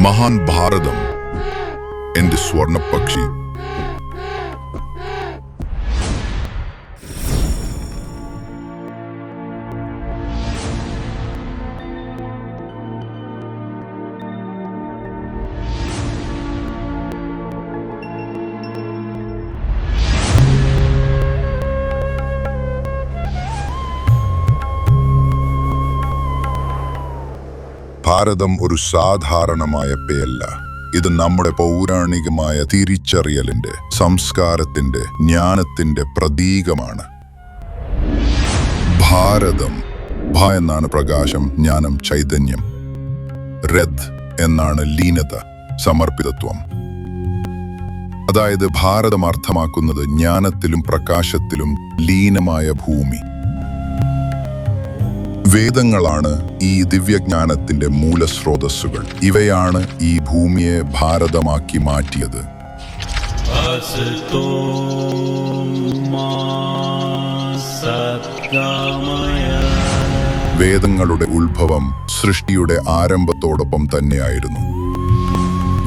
മഹാൻ ഭാരതം എന്റെ സ്വർണപക്ഷി. ഭാരതം ഒരു സാധാരണമായ പേരല്ല. ഇത് നമ്മുടെ പൗരാണികമായ തിരിച്ചറിയലിന്റെ, സംസ്കാരത്തിന്റെ, ജ്ഞാനത്തിന്റെ പ്രതീകമാണ്. ഭാരതം. ഭ എന്നാണ് പ്രകാശം, ജ്ഞാനം, ചൈതന്യം. രഥ് എന്നാണ് ലീനത, സമർപ്പിതത്വം. അതായത് ഭാരതം അർത്ഥമാക്കുന്നത് ജ്ഞാനത്തിലും പ്രകാശത്തിലും ലീനമായ ഭൂമി. വേദങ്ങളാണ് ഈ ദിവ്യജ്ഞാനത്തിന്റെ മൂലസ്രോതസ്സുകൾ. ഇവയാണ് ഈ ഭൂമിയെ ഭാരതമാക്കി മാറ്റിയത്. വേദങ്ങളുടെ ഉത്ഭവം സൃഷ്ടിയുടെ ആരംഭത്തോടൊപ്പം തന്നെയായിരുന്നു.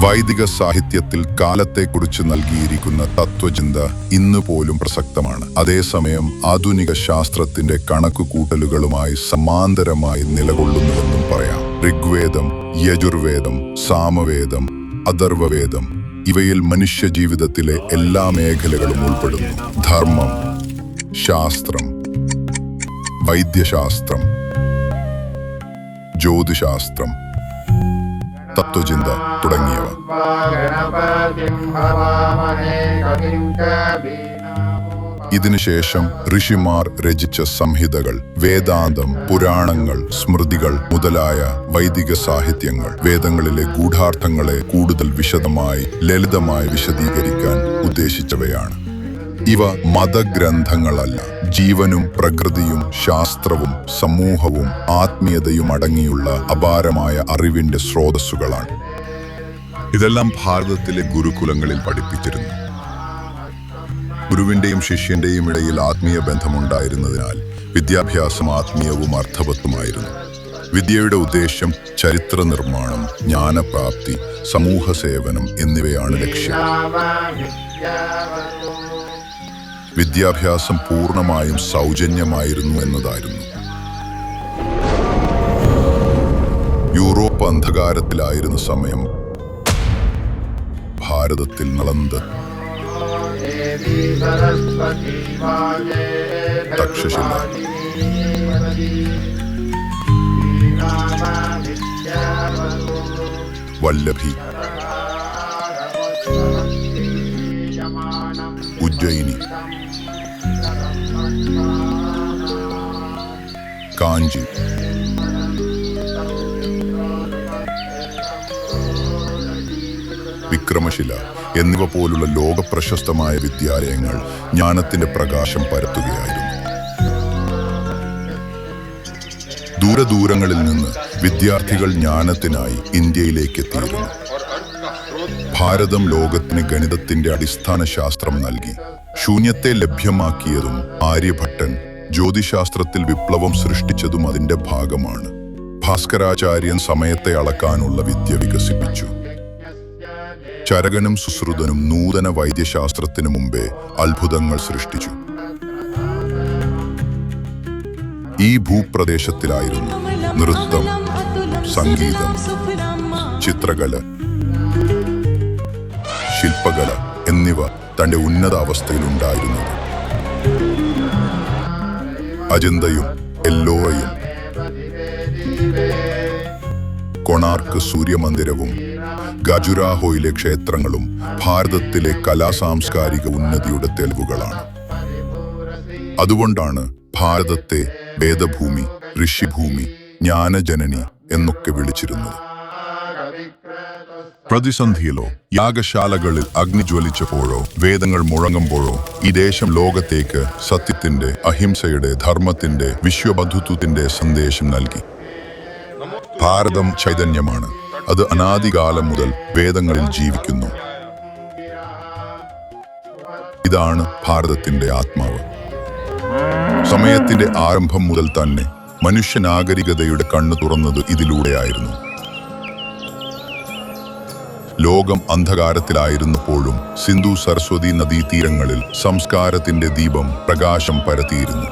വൈദിക സാഹിത്യത്തിൽ കാലത്തെക്കുറിച്ച് നൽകിയിരിക്കുന്ന തത്വചിന്ത ഇന്ന് പോലും പ്രസക്തമാണ്. അതേസമയം ആധുനിക ശാസ്ത്രത്തിന്റെ കണക്കുകൂട്ടലുകളുമായി സമാന്തരമായി നിലകൊള്ളുന്നുവെന്നും പറയാം. ഋഗ്വേദം, യജുർവേദം, സാമവേദം, അഥർവവേദം ഇവയിൽ മനുഷ്യജീവിതത്തിലെ എല്ലാ മേഖലകളും ഉൾപ്പെടുന്നു. ധർമ്മം, ശാസ്ത്രം, വൈദ്യശാസ്ത്രം, ജ്യോതിശാസ്ത്രം, തത്വചിന്ത തുടങ്ങിയവ. ഇതിനുശേഷം ഋഷിമാർ രചിച്ച സംഹിതകൾ, വേദാന്തം, പുരാണങ്ങൾ, സ്മൃതികൾ മുതലായ വൈദിക സാഹിത്യങ്ങൾ വേദങ്ങളിലെ ഗൂഢാർത്ഥങ്ങളെ കൂടുതൽ വിശദമായി, ലളിതമായി വിശദീകരിക്കാൻ ഉദ്ദേശിച്ചവയാണ്. ഇവ മതഗ്രന്ഥങ്ങളല്ല, ജീവനും പ്രകൃതിയും ശാസ്ത്രവും സമൂഹവും ആത്മീയതയും അടങ്ങിയുള്ള അപാരമായ അറിവിന്റെ സ്രോതസ്സുകളാണ്. ഇതെല്ലാം ഭാരതത്തിലെ ഗുരുകുലങ്ങളിൽ പഠിപ്പിച്ചിരുന്നു. ഗുരുവിന്റെയും ശിഷ്യന്റെയും ഇടയിൽ ആത്മീയ ബന്ധമുണ്ടായിരുന്നതിനാൽ വിദ്യാഭ്യാസം ആത്മീയവും അർത്ഥവത്തുമായിരുന്നു. വിദ്യയുടെ ഉദ്ദേശ്യം ചരിത്ര നിർമ്മാണം, ജ്ഞാനപ്രാപ്തി, സമൂഹ സേവനം എന്നിവയാണ് ലക്ഷ്യം. വിദ്യാഭ്യാസം പൂർണ്ണമായും സൗജന്യമായിരുന്നു എന്നതായിരുന്നു. യൂറോപ്പ് അന്ധകാരത്തിലായിരുന്ന സമയം ഭാരതത്തിൽ നളന്ദ, തക്ഷശില, വല്ലഭി, ഉജ്ജയിനി, കാഞ്ചി, വിക്രമശില എന്നിവ പോലുള്ള ലോകപ്രശസ്തമായ വിദ്യാലയങ്ങൾ ജ്ഞാനത്തിന്റെ പ്രകാശം പരത്തുകയായിരുന്നു. ദൂരദൂരങ്ങളിൽ നിന്ന് വിദ്യാർത്ഥികൾ ജ്ഞാനത്തിനായി ഇന്ത്യയിലേക്ക് എത്തിയിരുന്നു. ഭാരതം ലോകത്തിന് ഗണിതത്തിന്റെ അടിസ്ഥാന ശാസ്ത്രം നൽകി. ശൂന്യത്തെ ലഭ്യമാക്കിയതും ആര്യഭട്ടൻ ജ്യോതിശാസ്ത്രത്തിൽ വിപ്ലവം സൃഷ്ടിച്ചതും അതിന്റെ ഭാഗമാണ്. ഭാസ്കരാചാര്യൻ സമയത്തെ അളക്കാനുള്ള വിദ്യ വികസിപ്പിച്ചു. ചരകനും സുശ്രുതനും നൂതന വൈദ്യശാസ്ത്രത്തിനു മുമ്പേ അത്ഭുതങ്ങൾ സൃഷ്ടിച്ചു. ഈ ഭൂപ്രദേശത്തിലായിരുന്നു നൃത്തം, സംഗീതം, ചിത്രകല, ശില്പകല എന്നിവ തന്റെ ഉന്നത അവസ്ഥയിലുണ്ടായിരുന്നത്. അജന്തയും എല്ലോറയും കൊണാർക്ക് സൂര്യമന്ദിരവും ഖജുരാഹോയിലെ ക്ഷേത്രങ്ങളും ഭാരതത്തിലെ കലാസാംസ്കാരിക ഉന്നതിയുടെ തെളിവുകളാണ്. അതുകൊണ്ടാണ് ഭാരതത്തെ വേദഭൂമി, ഋഷിഭൂമി, ജ്ഞാനജനനി എന്നൊക്കെ വിളിച്ചിരുന്നത്. പ്രതിസന്ധിയിലോ യാഗശാലകളിൽ അഗ്നി ജ്വലിച്ചപ്പോഴോ വേദങ്ങൾ മുഴങ്ങുമ്പോഴോ ഈ ദേശം ലോകത്തേക്ക് സത്യത്തിന്റെ, അഹിംസയുടെ, ധർമ്മത്തിന്റെ, വിശ്വബന്ധുത്വത്തിന്റെ സന്ദേശം നൽകി. ഭാരതം ചൈതന്യമാണ്. അത് അനാദികാലം മുതൽ വേദങ്ങളിൽ ജീവിക്കുന്നു. ഇതാണ് ഭാരതത്തിന്റെ ആത്മാവ്. സമയത്തിന്റെ ആരംഭം മുതൽ തന്നെ മനുഷ്യനാഗരികതയുടെ കണ്ണു തുറന്നത് ഇതിലൂടെയായിരുന്നു. ലോകം അന്ധകാരത്തിലായിരുന്നപ്പോഴും സിന്ധു സരസ്വതി നദീതീരങ്ങളിൽ സംസ്കാരത്തിന്റെ ദീപം പ്രകാശം പരത്തിയിരുന്നു.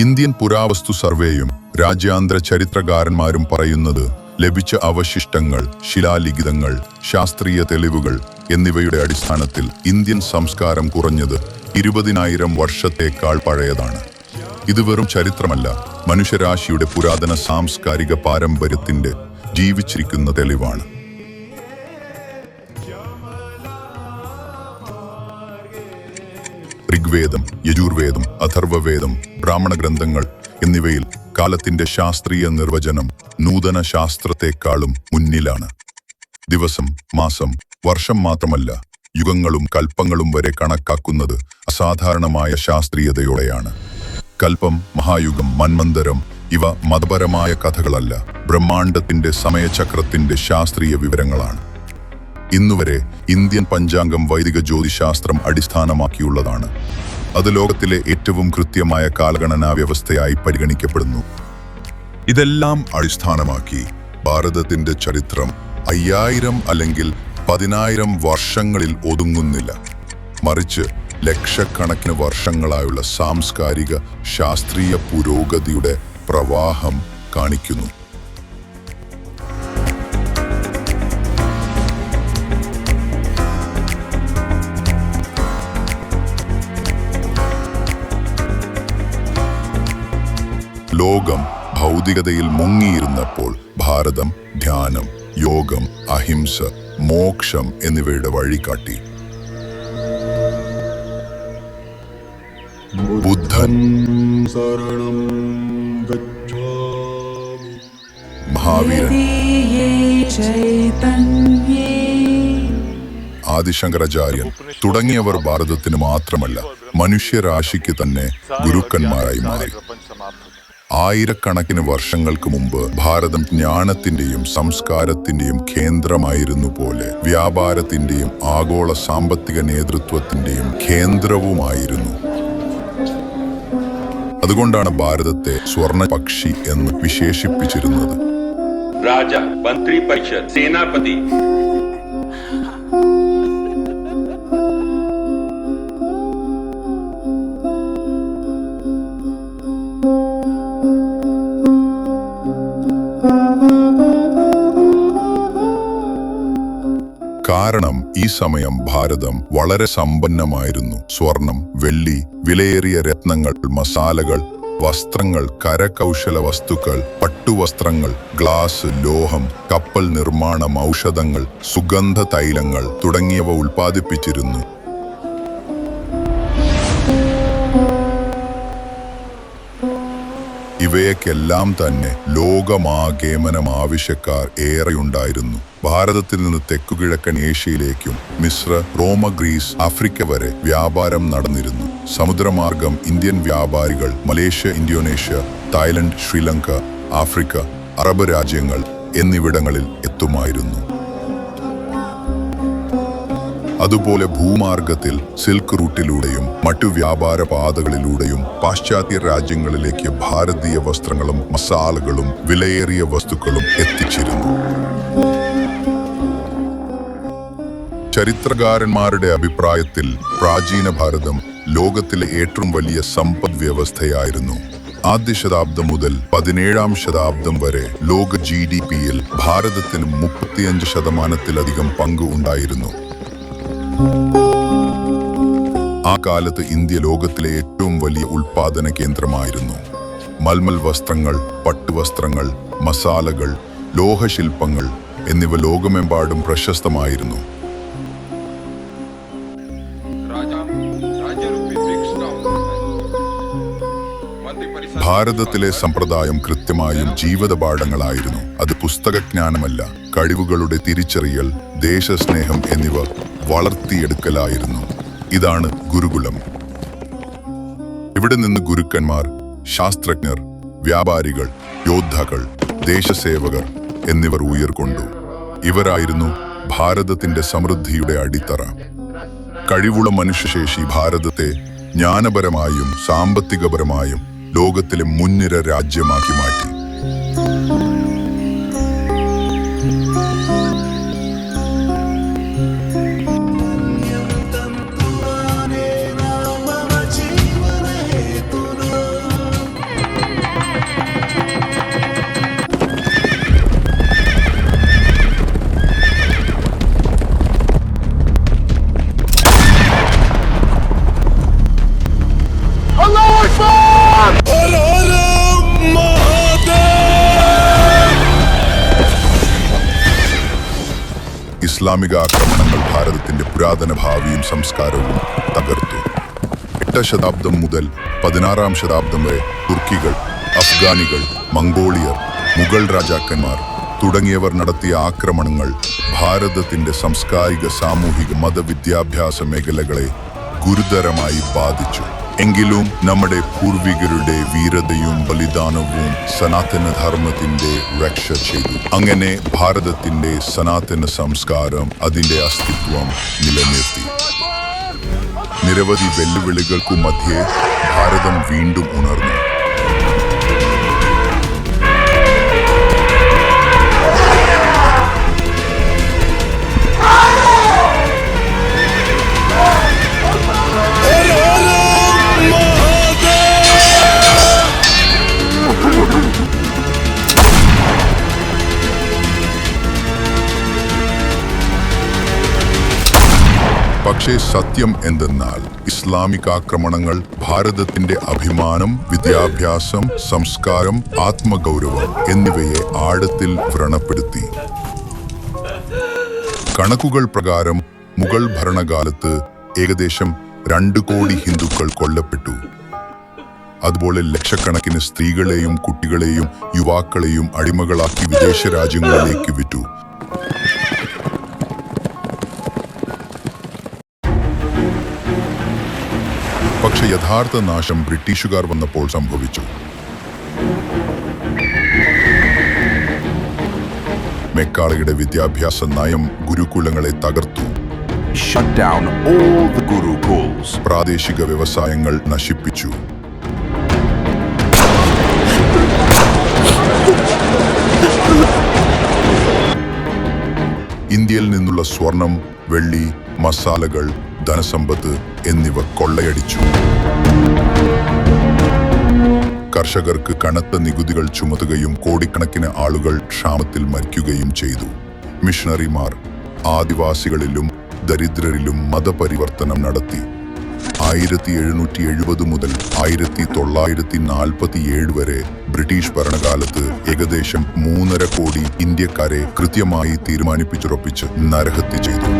ഇന്ത്യൻ പുരാവസ്തു സർവേയും രാജ്യാന്തര ചരിത്രകാരന്മാരും പറയുന്നത് ലഭിച്ച അവശിഷ്ടങ്ങൾ, ശിലാലിഖിതങ്ങൾ, ശാസ്ത്രീയ തെളിവുകൾ എന്നിവയുടെ അടിസ്ഥാനത്തിൽ ഇന്ത്യൻ സംസ്കാരം കുറഞ്ഞത് 20,000 വർഷത്തേക്കാൾ പഴയതാണ്. ഇത് വെറും ചരിത്രമല്ല, മനുഷ്യരാശിയുടെ പുരാതന സാംസ്കാരിക പാരമ്പര്യത്തിന്റെ ജീവിച്ചിരിക്കുന്ന തെളിവാണ്. ഋഗ്വേദം, യജുർവേദം, അഥർവവേദം, ബ്രാഹ്മണ ഗ്രന്ഥങ്ങൾ എന്നിവയിൽ കാലത്തിന്റെ ശാസ്ത്രീയ നിർവചനം നൂതന ശാസ്ത്രത്തെക്കാളും മുന്നിലാണ്. ദിവസം, മാസം, വർഷം മാത്രമല്ല, യുഗങ്ങളും കൽപ്പങ്ങളും വരെ കണക്കാക്കുന്നത് അസാധാരണമായ ശാസ്ത്രീയതയോടെയാണ്. കൽപ്പം, മഹായുഗം, മന്വന്തരം ഇവ മതപരമായ കഥകളല്ല, ബ്രഹ്മാണ്ഡത്തിന്റെ സമയചക്രത്തിന്റെ ശാസ്ത്രീയ വിവരങ്ങളാണ്. ഇന്നുവരെ ഇന്ത്യൻ പഞ്ചാംഗം വൈദിക ജ്യോതിശാസ്ത്രം അടിസ്ഥാനമാക്കിയുള്ളതാണ്. അത് ലോകത്തിലെ ഏറ്റവും കൃത്യമായ കാലഗണനാ വ്യവസ്ഥയായി പരിഗണിക്കപ്പെടുന്നു. ഇതെല്ലാം അടിസ്ഥാനമാക്കി ഭാരതത്തിന്റെ ചരിത്രം 5000 അല്ലെങ്കിൽ 10,000 വർഷങ്ങളിൽ ഒതുങ്ങുന്നില്ല, മറിച്ച് ലക്ഷക്കണക്കിന് വർഷങ്ങളായുള്ള സാംസ്കാരിക ശാസ്ത്രീയ പുരോഗതിയുടെ പ്രവാഹം കാണിക്കുന്നു. ലോകം ഭൗതികതയിൽ മുങ്ങിയിരുന്നപ്പോൾ ഭാരതം ധ്യാനം, യോഗം, അഹിംസ, മോക്ഷം എന്നിവയുടെ വഴികാട്ടി. ബുദ്ധൻ, മഹാവീരൻ, ആദിശങ്കരാചാര്യൻ തുടങ്ങിയവർ ഭാരതത്തിന് മാത്രമല്ല മനുഷ്യരാശിക്ക് തന്നെ ഗുരുക്കന്മാരായി മാറി. ആയിരക്കണക്കിന് വർഷങ്ങൾക്ക് മുമ്പ് ഭാരതം ജ്ഞാനത്തിന്റെയും സംസ്കാരത്തിന്റെയും കേന്ദ്രമായിരുന്നു പോലെ വ്യാപാരത്തിന്റെയും ആഗോള സാമ്പത്തിക നേതൃത്വത്തിന്റെയും കേന്ദ്രവുമായിരുന്നു. അതുകൊണ്ടാണ് ഭാരതത്തെ സ്വർണ്ണ പക്ഷി എന്ന് വിശേഷിപ്പിച്ചിരുന്നത്. രാജ, മന്ത്രി പരിഷത്ത്, സേനാപതി, കാരണം ഈ സമയം ഭാരതം വളരെ സമ്പന്നമായിരുന്നു. സ്വർണം, വെള്ളി, വിലയേറിയ രത്നങ്ങൾ, മസാലകൾ, വസ്ത്രങ്ങൾ, കരകൗശല വസ്തുക്കൾ, പട്ടുവസ്ത്രങ്ങൾ, ഗ്ലാസ്, ലോഹം, കപ്പൽ നിർമ്മാണം, ഔഷധങ്ങൾ, സുഗന്ധ തൈലങ്ങൾ തുടങ്ങിയവ ഉൽപ്പാദിപ്പിച്ചിരുന്നു. ഇവയ്ക്കെല്ലാം തന്നെ ലോകമാകേമനം ആവശ്യക്കാർ ഏറെയുണ്ടായിരുന്നു. ഭാരതത്തിൽ നിന്ന് തെക്കുകിഴക്കൻ ഏഷ്യയിലേക്കും മിശ്ര, റോമ, ഗ്രീസ്, ആഫ്രിക്ക വരെ വ്യാപാരം നടന്നിരുന്നു. സമുദ്രമാർഗം ഇന്ത്യൻ വ്യാപാരികൾ Malaysia, Indonesia, Thailand, Sri Lanka, Africa, Arab രാജ്യങ്ങൾ എന്നിവിടങ്ങളിൽ എത്തുമായിരുന്നു. അതുപോലെ ഭൂമാർഗത്തിൽ സിൽക്ക് റൂട്ടിലൂടെയും മറ്റു വ്യാപാര പാതകളിലൂടെയും പാശ്ചാത്യ രാജ്യങ്ങളിലേക്ക് ഭാരതീയ വസ്ത്രങ്ങളും മസാലകളും വിലയേറിയ വസ്തുക്കളും എത്തിച്ചിരുന്നു. ചരിത്രകാരന്മാരുടെ അഭിപ്രായത്തിൽ പ്രാചീന ഭാരതം ലോകത്തിലെ ഏറ്റവും വലിയ സമ്പദ് വ്യവസ്ഥയായിരുന്നു. ആദ്യ ശതാബ്ദം മുതൽ 17ാം ശതാബ്ദം വരെ ലോക GDP-യിൽ ഭാരതത്തിന് 35% പങ്ക് ഉണ്ടായിരുന്നു. ആ കാലത്ത് ഇന്ത്യ ലോകത്തിലെ ഏറ്റവും വലിയ ഉൽപാദന കേന്ദ്രമായിരുന്നു. മൽമൽ വസ്ത്രങ്ങൾ, പട്ടുവസ്ത്രങ്ങൾ, മസാലകൾ, ലോഹശില്പങ്ങൾ എന്നിവ ലോകമെമ്പാടും പ്രശസ്തമായിരുന്നു. ഭാരതത്തിലെ സമ്പ്രദായം കൃത്യമായും ജീവിതപാഠങ്ങളായിരുന്നു. അത് പുസ്തകജ്ഞാനമല്ല, കഴിവുകളുടെ തിരിച്ചറിയൽ, ദേശസ്നേഹം എന്നിവ വളർത്തിയെടുക്കലായിരുന്നു. ഇതാണ് ഗുരുകുലം. ഇവിടെ നിന്ന് ഗുരുക്കന്മാർ, ശാസ്ത്രജ്ഞർ, വ്യാപാരികൾ, യോദ്ധാക്കൾ, ദേശസേവകർ എന്നിവർ ഉയർക്കൊണ്ടു. ഇവരായിരുന്നു ഭാരതത്തിന്റെ സമൃദ്ധിയുടെ അടിത്തറ. കഴിവുള്ള മനുഷ്യശേഷി ഭാരതത്തെ ജ്ഞാനപരമായും സാമ്പത്തികപരമായും ലോകത്തിലെ മുൻനിര രാജ്യമാക്കി മാറ്റി. ഇസ്ലാമിക ആക്രമണങ്ങൾ ഭാരതത്തിന്റെ പുരാതന ഭാവിയും സംസ്കാരവും തകർത്തു. 8 ശതാബ്ദം മുതൽ 16-ാം ശതാബ്ദം വരെ തുർക്കികൾ, അഫ്ഗാനികൾ, മംഗോളിയർ, മുഗൾ രാജാക്കന്മാർ തുടങ്ങിയവർ നടത്തിയ ആക്രമണങ്ങൾ ഭാരതത്തിന്റെ സാംസ്കാരിക, സാമൂഹിക, മതവിദ്യാഭ്യാസ മേഖലകളെ ഗുരുതരമായി ബാധിച്ചു. എങ്കിലും നമ്മുടെ പൂർവികരുടെ വീരതയും ബലിദാനവും സനാതന ധർമ്മത്തിന്റെ രക്ഷ ചെയ്തു. അങ്ങനെ ഭാരതത്തിന്റെ സനാതന സംസ്കാരം അതിന്റെ അസ്തിത്വം നിലനിർത്തി. നിരവധി വെല്ലുവിളികൾക്കു മധ്യേ ഭാരതം വീണ്ടും ഉണർന്നു. പക്ഷേ സത്യം എന്തെന്നാൽ ഇസ്ലാമിക് ആക്രമണങ്ങൾ ഭാരതത്തിന്റെ അഭിമാനം, വിദ്യാഭ്യാസം, സംസ്കാരം, ആത്മഗൗരവം എന്നിവയെ ആഴത്തിൽ വ്രണപ്പെടുത്തി. കണക്കുകൾ പ്രകാരം മുഗൾ ഭരണകാലത്ത് ഏകദേശം 2 കോടി ഹിന്ദുക്കൾ കൊല്ലപ്പെട്ടു. അതുപോലെ ലക്ഷക്കണക്കിന് സ്ത്രീകളെയും കുട്ടികളെയും യുവാക്കളെയും അടിമകളാക്കി വിദേശ രാജ്യങ്ങളിലേക്ക് വിറ്റു. പക്ഷെ യഥാർത്ഥ നാശം ബ്രിട്ടീഷുകാർ വന്നപ്പോൾ സംഭവിച്ചു. മെക്കാളയുടെ വിദ്യാഭ്യാസ നയം ഗുരുകുലങ്ങളെ തകർത്തു. Shut down all the gurukuls. പ്രാദേശിക വ്യവസായങ്ങൾ നശിപ്പിച്ചു. ഇന്ത്യയിൽ നിന്നുള്ള സ്വർണം, വെള്ളി, മസാലകൾ, ധനസമ്പത്ത് എന്നിവ കൊള്ളയടിച്ചു. കർഷകർക്ക് കനത്ത നികുതികൾ ചുമത്തുകയും കോടിക്കണക്കിന് ആളുകൾ ക്ഷാമത്തിൽ മരിക്കുകയും ചെയ്തു. മിഷണറിമാർ ആദിവാസികളിലും ദരിദ്രരിലും മതപരിവർത്തനം നടത്തി. 1770 മുതൽ 1947 വരെ ബ്രിട്ടീഷ് ഭരണകാലത്ത് ഏകദേശം 3.5 കോടി ഇന്ത്യക്കാരെ കൃത്യമായി തീരുമാനിപ്പിച്ചുറപ്പിച്ച് നരഹത്യ ചെയ്തു.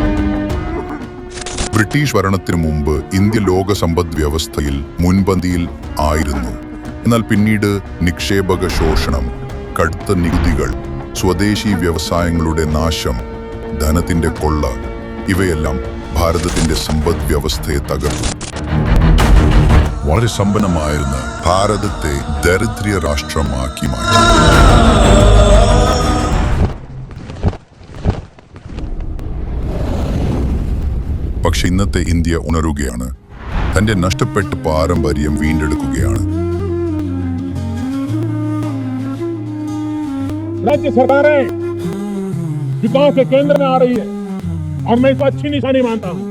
ബ്രിട്ടീഷ് ഭരണത്തിനു മുമ്പ് ഇന്ത്യ ലോക സമ്പദ് വ്യവസ്ഥയിൽ മുൻപന്തിയിൽ ആയിരുന്നു. എന്നാൽ പിന്നീട് നിക്ഷേപക ശോഷണം, കടുത്ത നികുതികൾ, സ്വദേശി വ്യവസായങ്ങളുടെ നാശം, ധനത്തിന്റെ കൊള്ള ഇവയെല്ലാം ഭാരതത്തിന്റെ സമ്പദ് വ്യവസ്ഥയെ തകർത്തു. വളരെ സമ്പന്നമായിരുന്ന ഭാരതത്തെ ദരിദ്ര രാഷ്ട്രമാക്കി മാറ്റി. പക്ഷെ ഇന്നത്തെ ഇന്ത്യ ഉണരുകയാണ്. തന്റെ നഷ്ടപ്പെട്ട പാരമ്പര്യം വീണ്ടെടുക്കുകയാണ്. राज्य सरकारें विकास के केंद्र में आ रही है और मैं इसको अच्छी निशानी मानता हूँ.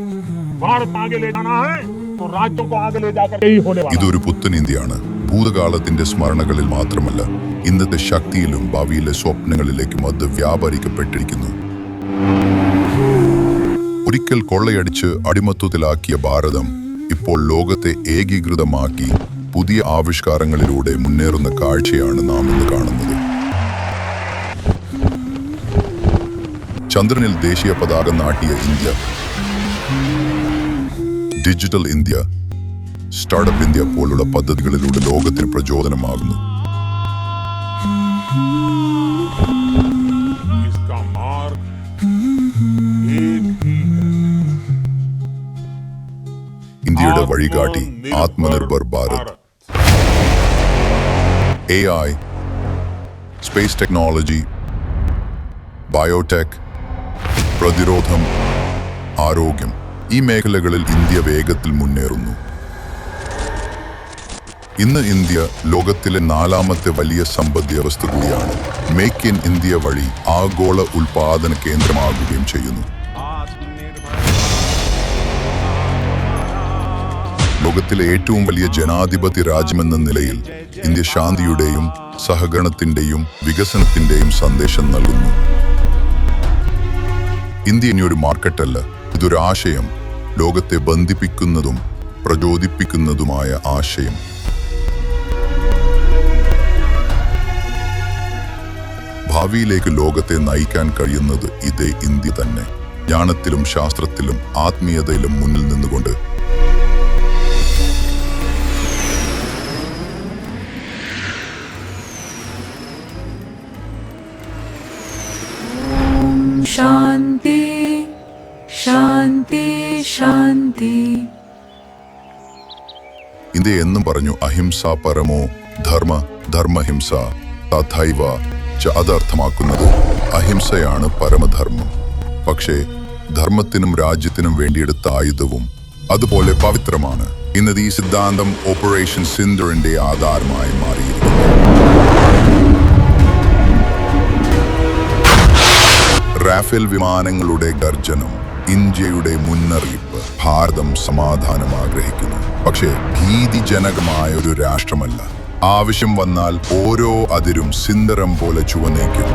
भारत आगे ले जाना है तो राज्यों को आगे ले जाकर यही होने वाला है. ഇതൊരു പുത്തൻ ഇന്ത്യയാണ്. ഭൂതകാലത്തിന്റെ സ്മരണകളിൽ മാത്രമല്ല, ഇന്നത്തെ ശക്തിയിലും ഭാവിയിലെ സ്വപ്നങ്ങളിലേക്കും അത് വ്യാപരിക്കപ്പെട്ടിരിക്കുന്നു. ഒരിക്കൽ കൊള്ളയടിച്ച് അടിമത്വത്തിലാക്കിയ ഭാരതം ഇപ്പോൾ ലോകത്തെ ഏകീകൃതമാക്കി പുതിയ ആവിഷ്കാരങ്ങളിലൂടെ മുന്നേറുന്ന കാഴ്ചയാണ് നാം ഇന്ന് കാണുന്നത്. ചന്ദ്രനിൽ ദേശീയ പതാക നാട്ടിയ India, digital India, startup India പോലുള്ള പദ്ധതികളിലൂടെ ലോകത്തിന് പ്രചോദനമാകുന്നു. इसका मार्ग एक ही है. ഇന്ത്യയുടെ വഴികാട്ടി Atmanirbhar Bharat. AI, space technology, biotech, പ്രതിരോധം, ആരോഗ്യം ഈ മേഖലകളിൽ ഇന്ത്യ വേഗത്തിൽ മുന്നേറുന്നു. ഇന്ന് ഇന്ത്യ ലോകത്തിലെ 4ാമത്തെ വലിയ സമ്പദ് വ്യവസ്ഥ കൂടിയാണ്. മേക്ക് ഇൻ ഇന്ത്യ വഴി ആഗോള ഉൽപാദന കേന്ദ്രമാകുകയും ചെയ്യുന്നു. ലോകത്തിലെ ഏറ്റവും വലിയ ജനാധിപത്യ രാജ്യമെന്ന നിലയിൽ ഇന്ത്യ ശാന്തിയുടെയും സഹകരണത്തിന്റെയും വികസനത്തിന്റെയും സന്ദേശം നൽകുന്നു. ഇന്ത്യ ഇനിയൊരു മാർക്കറ്റല്ല, ഇതൊരു ആശയം, ലോകത്തെ ബന്ധിപ്പിക്കുന്നതും പ്രചോദിപ്പിക്കുന്നതുമായ ആശയം. ഭാവിയിലേക്ക് ലോകത്തെ നയിക്കാൻ കഴിയുന്നത് ഇതേ ഇന്ത്യ തന്നെ. ജ്ഞാനത്തിലും ശാസ്ത്രത്തിലും ആത്മീയതയിലും മുന്നിൽ നിന്നുകൊണ്ട് शांति शांति शांति. ഇന്ത്യ എന്നും പറഞ്ഞു അഹിംസ പരമോ ധർമ്മ ധർമ്മഹിംസ തഥൈവ ച. അതർത്ഥമാക്കുന്നത് അഹിംസയാണ് പരമധർമ്മം. പക്ഷേ ധർമ്മത്തിനും രാജ്യത്തിനും വേണ്ടിയെടുത്ത ആയുധവും അതുപോലെ പവിത്രമാണ്. ഇന്നത് ഈ സിദ്ധാന്തം ഓപ്പറേഷൻ സിന്ദൂറിന്റെ ആധാരമായി മാറിയിരിക്കുന്നു. റാഫേൽ വിമാനങ്ങളുടെ ഗർജനം, ഇന്ത്യയുടെ മുന്നറിയിപ്പ്. ഭാരതം സമാധാനം ആഗ്രഹിക്കുന്നു, പക്ഷേ ഭീതിജനകമായ ഒരു രാഷ്ട്രമല്ല. ആവശ്യം വന്നാൽ ഓരോ അതിരും സിന്ദരം പോലെ ചുവന്നേക്കും.